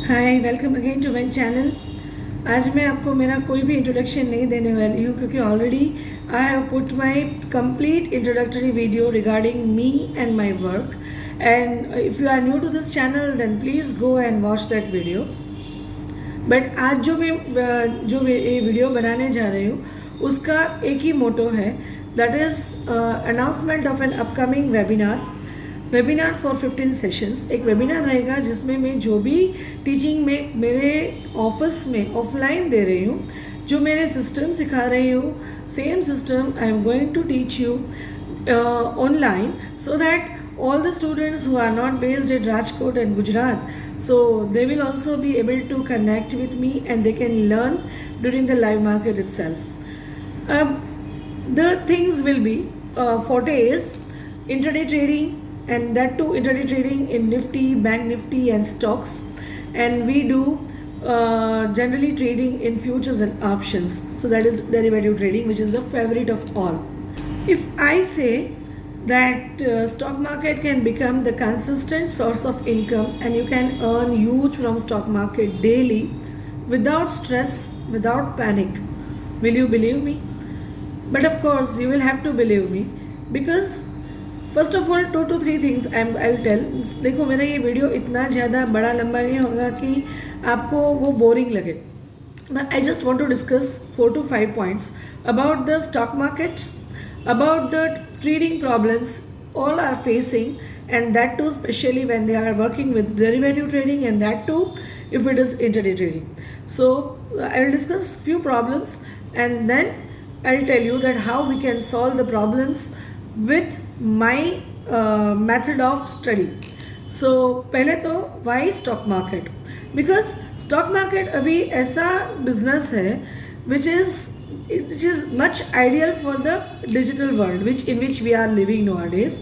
Hi, welcome again to my channel. आज मैं आपको मेरा कोई भी इंट्रोडक्शन नहीं देने वाली हूँ क्योंकि already I have put my complete introductory video regarding me and my work, and if you are new to this channel then please go and watch that video. But आज जो मैं ये वीडियो बनाने जा रही हूँ उसका एक ही मोटो है, that is announcement of an upcoming webinar for 15 sessions. एक वेबिनार रहेगा जिसमें मैं जो भी टीचिंग में मेरे ऑफिस में ऑफलाइन दे रही हूँ, जो मेरे सिस्टम सिखा रही हूँ, same system I am going to teach you online, so that all the students who are not based at Rajkot and Gujarat, so they will also be able to connect with me and they can learn during the live market itself. The things will be forte is intraday trading, and that too intraday trading in Nifty, Bank Nifty and stocks, and we do generally trading in futures and options, so that is derivative trading, which is the favorite of all. If I say that stock market can become the consistent source of income and you can earn huge from stock market daily without stress, without panic, will you believe me? But of course you will have to believe me, because first of all 2 to 3 things I will tell. देखो, मेरा ये video इतना ज़्यादा बड़ा लंबा नहीं होगा कि आपको वो बोरिंग लगे, but I just want to discuss 4 to 5 points about the stock market, about the trading problems all are facing, and that too especially when they are working with derivative trading, and that too if it is intraday trading. So I will discuss few problems and then I'll tell you that how we can solve the problems with my method of study. So पहले तो why stock market? Because stock market अभी ऐसा business है which is much ideal for the digital world in which we are living nowadays.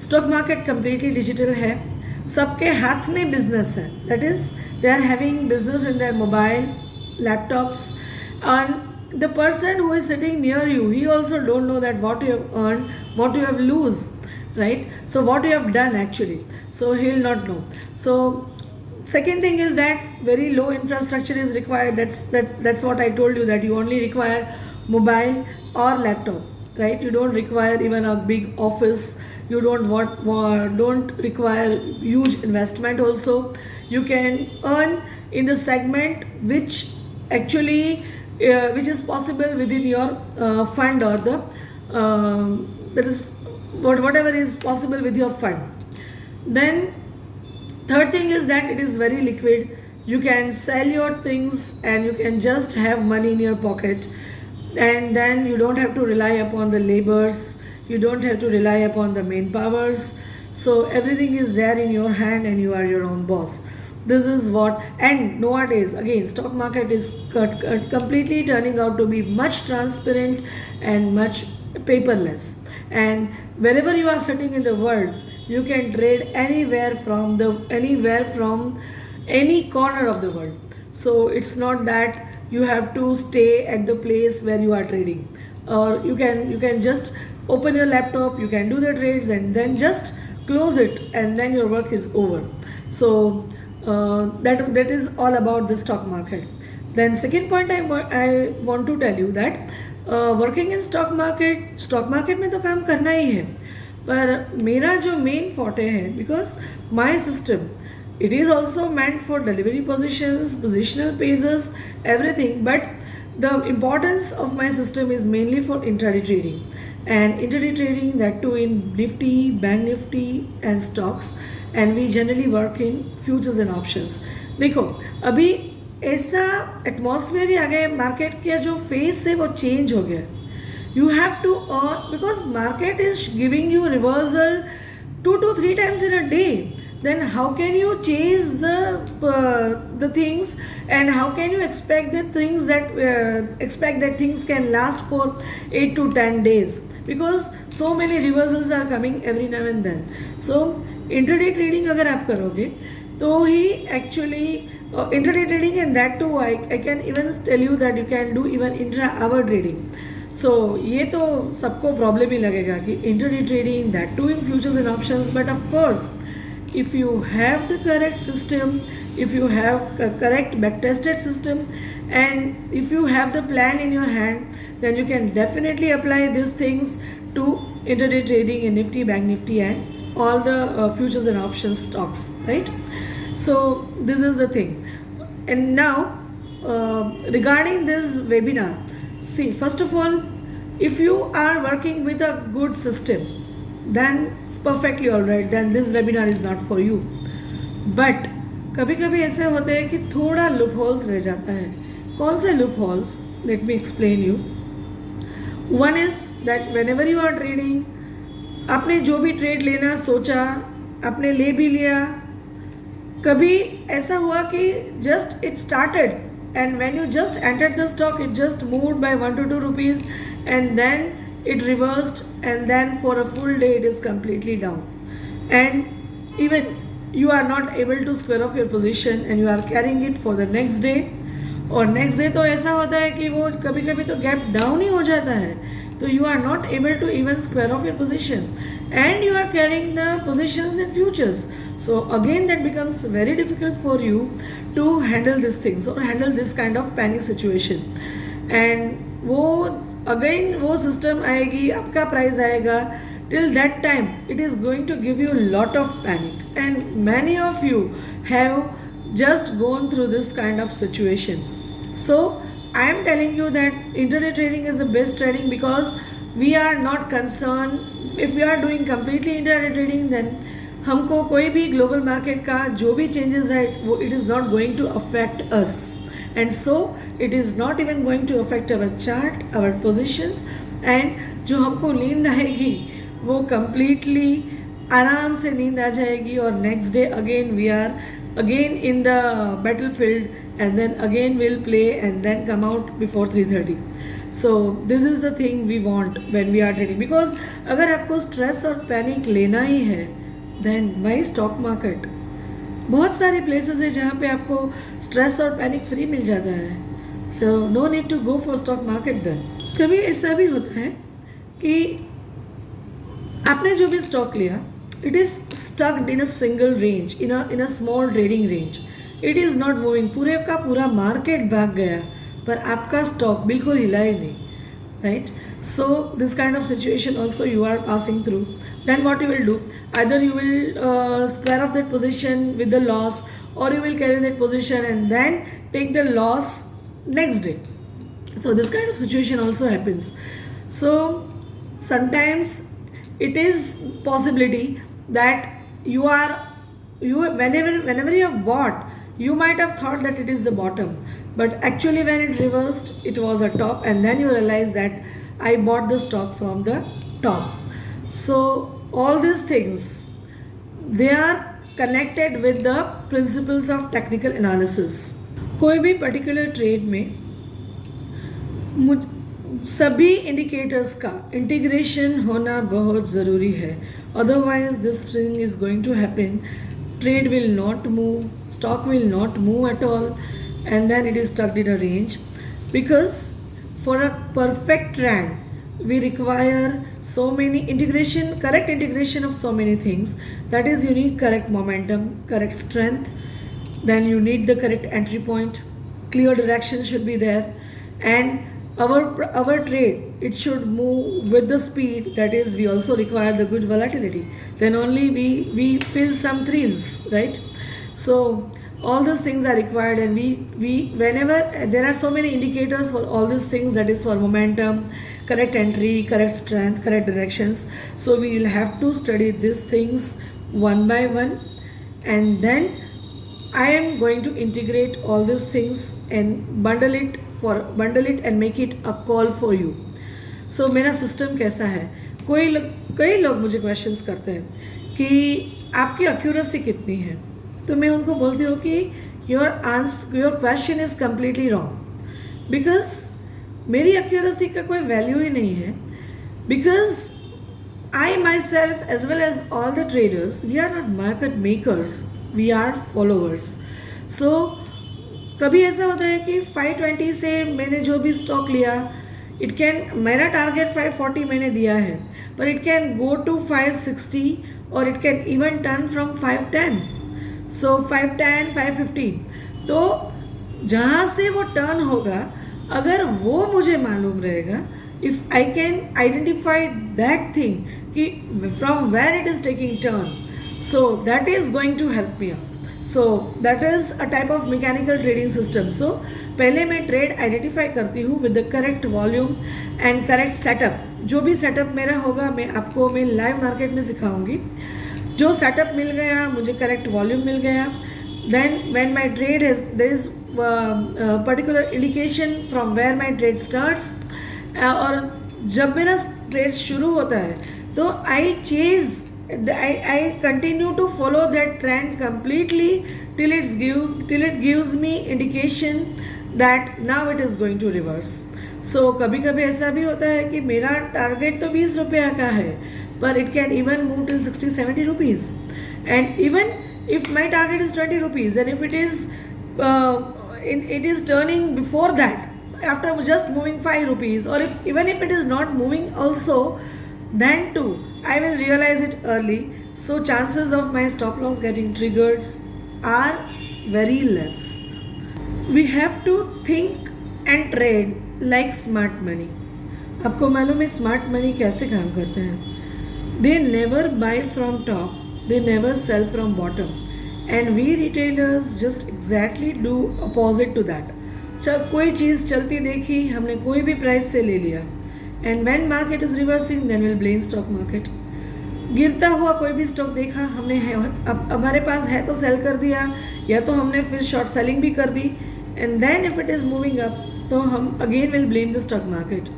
Stock market completely digital है, सबके हाथ में business है, that is they are having business in their mobile, laptops, and the person who is sitting near you, he also don't know that what you have earned, what you have lose, right? So what you have done actually, so he will not know. So second thing is that very low infrastructure is required. That's what I told you, that you only require mobile or laptop, right? You don't require even a big office. You don't require huge investment also. You can earn in the segment which actually which is possible within your fund, or the that is whatever is possible with your fund. Then third thing is that it is very liquid. You can sell your things and you can just have money in your pocket, and then you don't have to rely upon the laborers, you don't have to rely upon the main powers. So everything is there in your hand and you are your own boss. This is what, and nowadays again stock market is completely turning out to be much transparent and much paperless, and wherever you are sitting in the world you can trade anywhere from any corner of the world. So it's not that you have to stay at the place where you are trading, or you can just open your laptop, you can do the trades and then just close it and then your work is over. So that is all about the stock market. Then second point I want to tell you that working in stock market में तो काम करना ही है, पर मेरा जो main फोटे है, because my system it is also meant for delivery positions, positional pages, everything, but the importance of my system is mainly for intraday trading, and intraday trading, that too in Nifty, Bank Nifty and stocks, and we generally work in futures and options. देखो, अभी ऐसा atmosphere ही आ गया है, market का जो face है वो change हो गया. You have to earn, because market is giving you reversal 2 to 3 times in a day. Then how can you chase the things, and how can you expect that things can last for 8 to 10 days, because so many reversals are coming every now and then. So intraday trading अगर आप करोगे तो ही actually intraday trading, and that too I can even tell you that you can do even intra-hour trading. So ये तो सबको problem ही लगेगा कि intraday trading, that too in futures and options, but of course if you have the correct system, if you have a correct back tested system, and if you have the plan in your hand, then you can definitely apply these things to intraday trading in Nifty, Bank Nifty, and all the futures and options stocks, right? So this is the thing. And now regarding this webinar, see, first of all, if you are working with a good system, then it's perfectly all right, then this webinar is not for you. But कभी कभी ऐसे होते हैं कि थोड़ा loop holes रह जाता है. कौन से loopholes? Let me explain you. One is that whenever you are trading, आपने जो भी ट्रेड लेना सोचा, आपने ले भी लिया, कभी ऐसा हुआ कि just it started and when you just entered the stock, it just moved by 1 to 2 rupees and then it reversed, and then for a full day it is completely down, and even you are not able to square off your position and you are carrying it for the next day. और next day तो ऐसा होता है कि वो कभी कभी तो गैप डाउन ही हो जाता है, तो you are not able to even square off your position and you are carrying the positions in futures. So again that becomes very difficult for you to handle these things or handle this kind of panic situation. And वो again वो system आएगी, आपका price आएगा, till that time it is going to give you a lot of panic, and many of you have just gone through this kind of situation. So I am telling you that intraday trading is the best trading because we are not concerned. If we are doing completely intraday trading, then हमको कोई भी global market का जो भी changes है वो it is not going to affect us, and so it is not even going to affect our chart, our positions, and जो हमको नींद आएगी वो कम्प्लीटली आराम से नींद आ जाएगी, और next day again we are again in the battle field and then again will play and then come out before 3:30. So this is the thing we want when we are trading, because अगर आपको stress और panic लेना ही है then Y stock market. बहुत सारे places है जहाँ पे आपको स्ट्रेस और पैनिक फ्री मिल जाता है, so no need to go for stock market. Then कभी ऐसा भी होता है कि आपने जो भी स्टॉक लिया, it is स्टक्ड in a single range, in a small trading range, it is not moving, पूरे का पूरा मार्केट भाग गया पर आपका स्टॉक बिल्कुल हिला ही नहीं, right? So this kind of situation also you are passing through. Then what you will do? Either you will square off that position with the loss, or you will carry that position and then take the loss next day. So this kind of situation also happens. So sometimes it is possibility that whenever you have bought, you might have thought that it is the bottom, but actually when it reversed, it was a top, and then you realize that I bought the stock from the top. So all these things, they are connected with the principles of technical analysis. कोई भी particular trade में सभी indicators का integration होना बहुत ज़रूरी है, otherwise this thing is going to happen. Trade will not move, stock will not move at all, and then it is stuck in a range, because for a perfect trend we require so many correct integration of so many things. That is, you need correct momentum, correct strength, then you need the correct entry point, clear direction should be there, and our trade, it should move with the speed. That is, we also require the good volatility, then only we feel some thrills, right? So all these things are required, and we whenever there are so many indicators for all these things, that is for momentum, correct entry, correct strength, correct directions. So we will have to study these things one by one, and then I am going to integrate all these things and bundle it and make it a call for you. So मेरा system कैसा है? कई लोग मुझे questions करते हैं कि आपकी एक्यूरेसी कितनी है, तो मैं उनको बोलती हूँ कि your question is completely wrong, because मेरी एक्यूरेसी का कोई वैल्यू ही नहीं है, because I myself as well as all the traders, we are not market makers, we are followers. So कभी ऐसा होता है कि 520 से मैंने जो भी स्टॉक लिया, इट कैन, मेरा टारगेट 540 मैंने दिया है, पर इट कैन गो टू 560 और it can even turn from 510. सो 510 515, तो जहाँ से वो टर्न होगा अगर वो मुझे मालूम रहेगा, if I can identify that thing कि from where it is taking turn, so that is going to help me out. So that is a type of mechanical trading system. So पहले मैं trade identify करती हूँ with the correct volume and correct setup. जो भी setup मेरा होगा मैं live market में सिखाऊंगी. जो सेटअप मिल गया, मुझे करेक्ट वॉल्यूम मिल गया, then when my trade is there is particular indication from where my trade starts. और जब मेरा ट्रेड शुरू होता है तो I continue to follow that trend completely till it gives me indication that now it is going to reverse. So कभी कभी ऐसा भी होता है कि मेरा टारगेट तो 20 रुपया का है, पर it can even move till 60-70 rupees. And even if my target is 20 rupees and if it is turning before that, after just moving 5 rupees, or even if it is not moving also, then too I will realize it early. So chances of my stop loss getting triggered are very less. We have to think and trade like smart money. आपको मालूम है smart money कैसे काम करते हैं? They never buy from top, they never sell from bottom, and we retailers just exactly do opposite to that. कोई चीज़ चलती देखी, हमने कोई भी प्राइस से ले लिया, and when market is reversing then we'll blame stock market. गिरता हुआ कोई भी स्टॉक देखा, हमने अब हमारे पास है तो सेल कर दिया, या तो हमने फिर शॉर्ट सेलिंग भी कर दी, and then if it is moving up तो हम again will blame the stock market.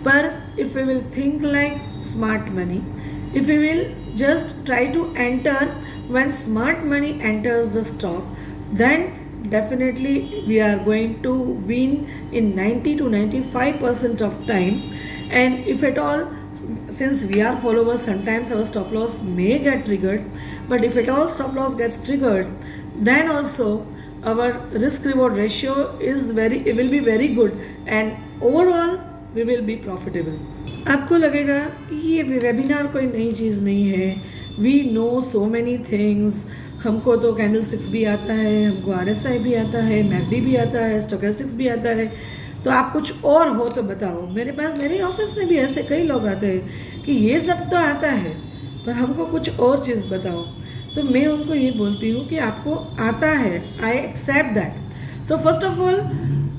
पर if we will think like smart money, if we will just try to enter when smart money enters the stock, then definitely we are going to win in 90 to 95% of time. And if at all, since we are followers, sometimes our stop loss may get triggered, but if at all stop loss gets triggered, then also our risk reward ratio will be very good, and overall we will be profitable. आपको लगेगा कि ये webinar कोई नई चीज़ नहीं है, we know so many things. हमको तो कैंडलस्टिक्स भी आता है, हमको RSI भी आता है, मैकडी भी आता है, स्टोकेस्टिक्स भी आता है, तो आप कुछ और हो तो बताओ. मेरे ऑफिस में भी ऐसे कई लोग आते हैं कि ये सब तो आता है पर हमको कुछ और चीज़ बताओ. तो मैं उनको ये बोलती हूँ कि आपको आता है, I accept that. So first of all,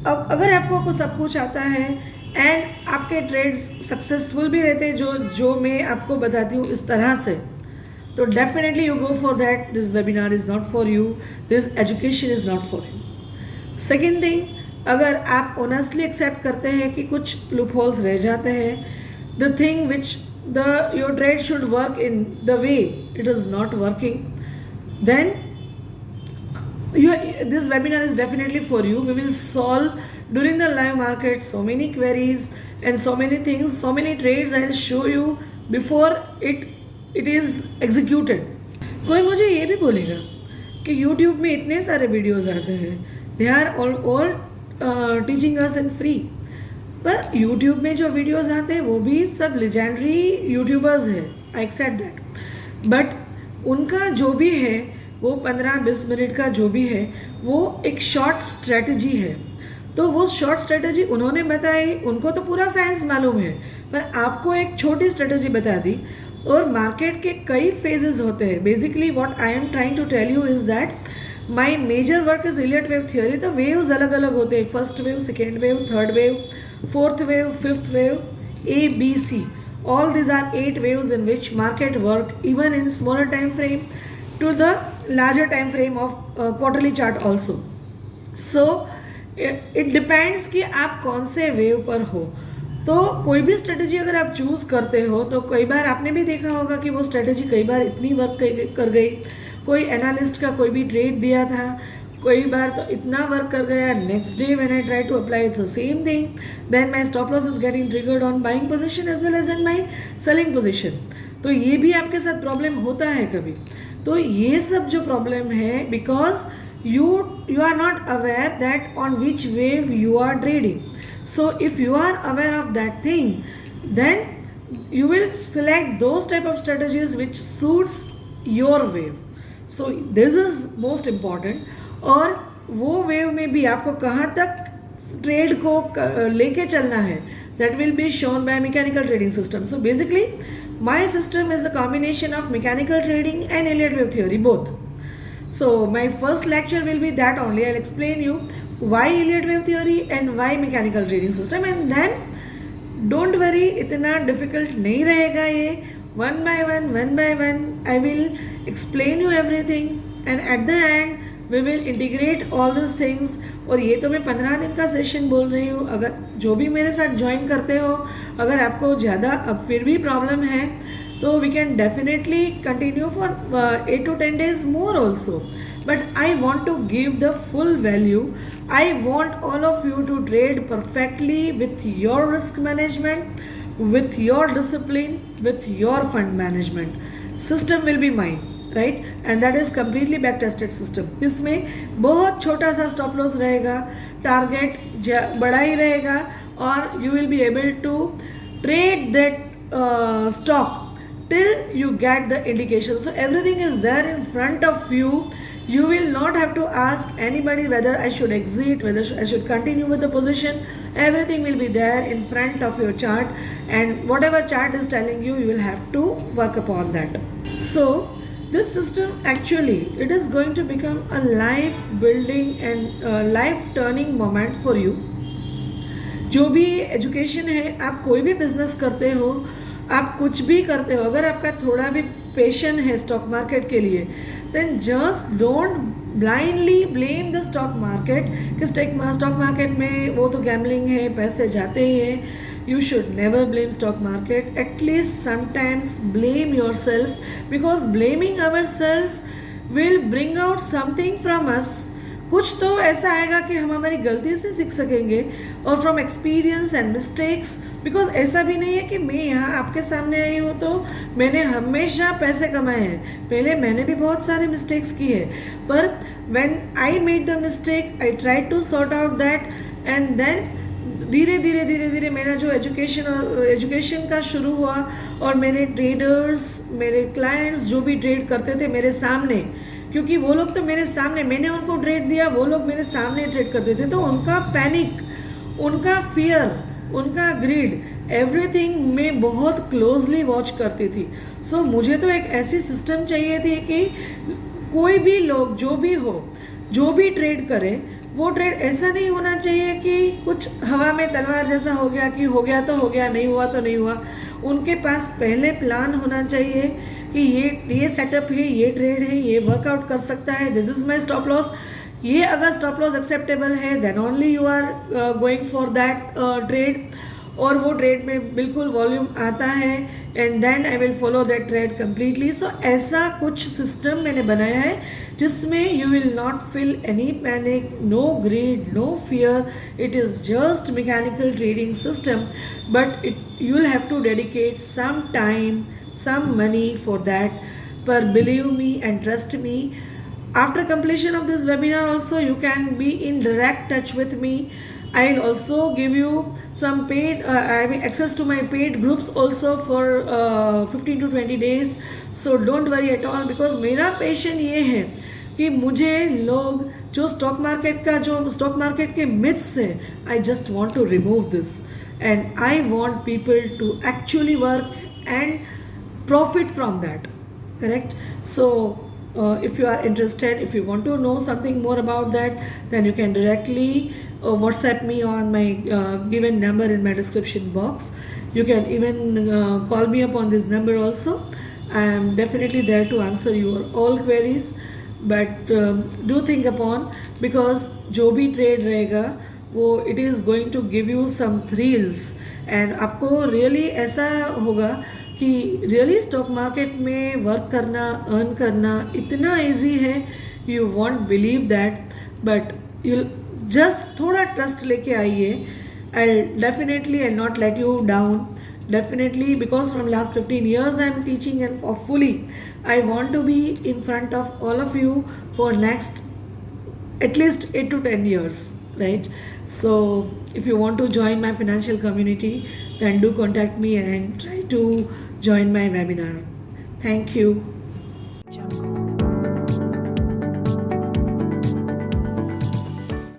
अगर आपको सब कुछ आता है एंड आपके ट्रेड्स सक्सेसफुल भी रहते हैं जो मैं आपको बताती हूँ इस तरह से, तो definitely you go for that. This webinar is not for you, this education is not for you. Second thing, अगर आप ऑनेस्टली एक्सेप्ट करते हैं कि कुछ लूप होल्स रह जाते हैं, the thing which your trade should work in the way it is not working, then this webinar is definitely for you. We will solve during the live market so many queries and so many things, so many trades I will show you before it is executed. कोई मुझे ये भी बोलेगा कि YouTube में इतने सारे videos आते हैं, they are all teaching us in free. पर YouTube में जो वीडियोस आते हैं वो भी सब लेजेंडरी यूट्यूबर्स हैं, आई एक्सेप्ट दैट. बट उनका जो भी है वो 15-20 मिनट का जो भी है वो एक शॉर्ट स्ट्रेटजी है. तो वो शॉर्ट स्ट्रेटजी उन्होंने बताई, उनको तो पूरा साइंस मालूम है, पर आपको एक छोटी स्ट्रेटजी बता दी. और मार्केट के कई फेजेस होते हैं. Basically what I am trying to tell you is that my major work is Elliott wave theory. तो वेव्स अलग अलग होते हैं, first wave, second wave, third wave, fourth wave, fifth wave, ABC. All these are 8 waves in which market work even in smaller time frame to the larger time frame of quarterly chart also. So it depends कि आप कौन से wave पर हो. तो कोई भी strategy अगर आप चूज़ करते हो तो कई बार आपने भी देखा होगा कि वो स्ट्रेटजी कई बार इतनी वर्क कर गई. कोई एनालिस्ट का कोई भी ट्रेड दिया था, कई बार तो इतना वर्क कर गया, next day when I try to apply the same thing, then my stop loss is getting triggered on buying position as well as in my selling position. तो ये भी आपके साथ प्रॉब्लम होता है कभी. तो ये सब जो प्रॉब्लम है because you are not aware that on which wave you are trading. So if you are aware of that thing, then you will select those type of strategies which suits your wave. So this is most important. और वो wave में भी आपको कहाँ तक trade को लेके चलना है, that will be shown by mechanical trading system. So basically my system is the combination of mechanical trading and Elliott wave theory both. So my first lecture will be that only. I'll explain you why Elliott wave theory and why mechanical trading system, and then don't worry, इतना difficult नहीं रहेगा ये. One by one I will explain you everything, and at the end we will integrate all these things. और ये तो मैं 15 दिन का सेशन बोल रही हूँ. अगर जो भी मेरे साथ ज्वाइन करते हो, अगर आपको ज़्यादा अब फिर भी प्रॉब्लम है तो we can definitely continue for 8 to 10 days more also. But I want to give the full value. I want all of you to trade perfectly with your risk management, with your discipline, with your fund management. System will be mine, right? And that is completely back tested system. इसमें बहुत छोटा सा stop loss रहेगा, target बड़ा ही रहेगा, और you will be able to trade that stock till you get the indication. So everything is there in front of you. You will not have to ask anybody whether I should exit, whether I should continue with the position. Everything will be there in front of your chart, and whatever chart is telling you, you will have to work upon that. So this system actually, it is going to become a life building and life turning moment for you. जो भी education है, आप कोई भी business करते हो, आप कुछ भी करते हो, अगर आपका थोड़ा भी पेशन है स्टॉक मार्केट के लिए, then just don't blindly blame the stock market कि स्टॉक मार्केट में वो तो गैम्बलिंग है, पैसे जाते ही हैं. You should never blame stock market. At least sometimes blame yourself, because blaming ourselves will bring out something from us. कुछ तो ऐसा आएगा कि हम हमारी गलती से सीख सकेंगे, और from experience and mistakes. Because ऐसा भी नहीं है कि मैं यहाँ आपके सामने आई हूँ तो मैंने हमेशा पैसे कमाए हैं. पहले मैंने भी बहुत सारे मिस्टेक्स किए हैं, पर when I made the mistake I try to sort out that, and then धीरे धीरे मेरा जो एजुकेशन का शुरू हुआ, और मेरे ट्रेडर्स, मेरे क्लाइंट्स जो भी ट्रेड करते थे मेरे सामने, क्योंकि वो लोग तो मेरे सामने, मैंने उनको ट्रेड दिया, वो लोग मेरे सामने ट्रेड करते थे, तो उनका पैनिक, उनका फियर, उनका ग्रीड, एवरीथिंग मैं बहुत क्लोजली वॉच करती थी. सो मुझे तो एक ऐसी सिस्टम चाहिए थी कि कोई भी लोग जो भी हो, जो भी ट्रेड करे, वो ट्रेड ऐसा नहीं होना चाहिए कि कुछ हवा में तलवार जैसा हो गया कि हो गया तो हो गया, नहीं हुआ तो नहीं हुआ. उनके पास पहले प्लान होना चाहिए कि ये सेटअप है, ये ट्रेड है, ये वर्कआउट कर सकता है, this is my stop loss. ये अगर स्टॉप लॉस एक्सेप्टेबल है, then only you are going for that trade, और वो ट्रेड में बिल्कुल वॉल्यूम आता है, and then I will follow that trade completely. So ऐसा कुछ सिस्टम मैंने बनाया है जिसमें you will not feel any panic, no greed, no fear. It is just mechanical trading system, but you will have to dedicate some time, some money for that. But believe me and trust me, after completion of this webinar also you can be in direct touch with me. I'll also give you some paid access to my paid groups also for 15 to 20 days. So don't worry at all, because मेरा passion ये है कि मुझे लोग जो stock market के myths हैं, I just want to remove this. And I want people to actually work and profit from that, correct? So if you are interested, if you want to know something more about that, then you can directly WhatsApp me on my given number in my description box. You can even call me up on this number also. I am definitely there to answer your all queries, but do think upon, because जो भी trade रहेगा वो it is going to give you some thrills, and आपको really ऐसा होगा कि really stock market में work करना, अर्न करना इतना ईजी है. You want believe that, but you just थोड़ा ट्रस्ट लेके आइए. I definitely I not let you down, definitely, because from last 15 years I am teaching, and fully I want to be in front of all of you for next at least 8 to 10 years, right? So if you want to join my financial community, then do contact me and try to join my webinar. Thank you.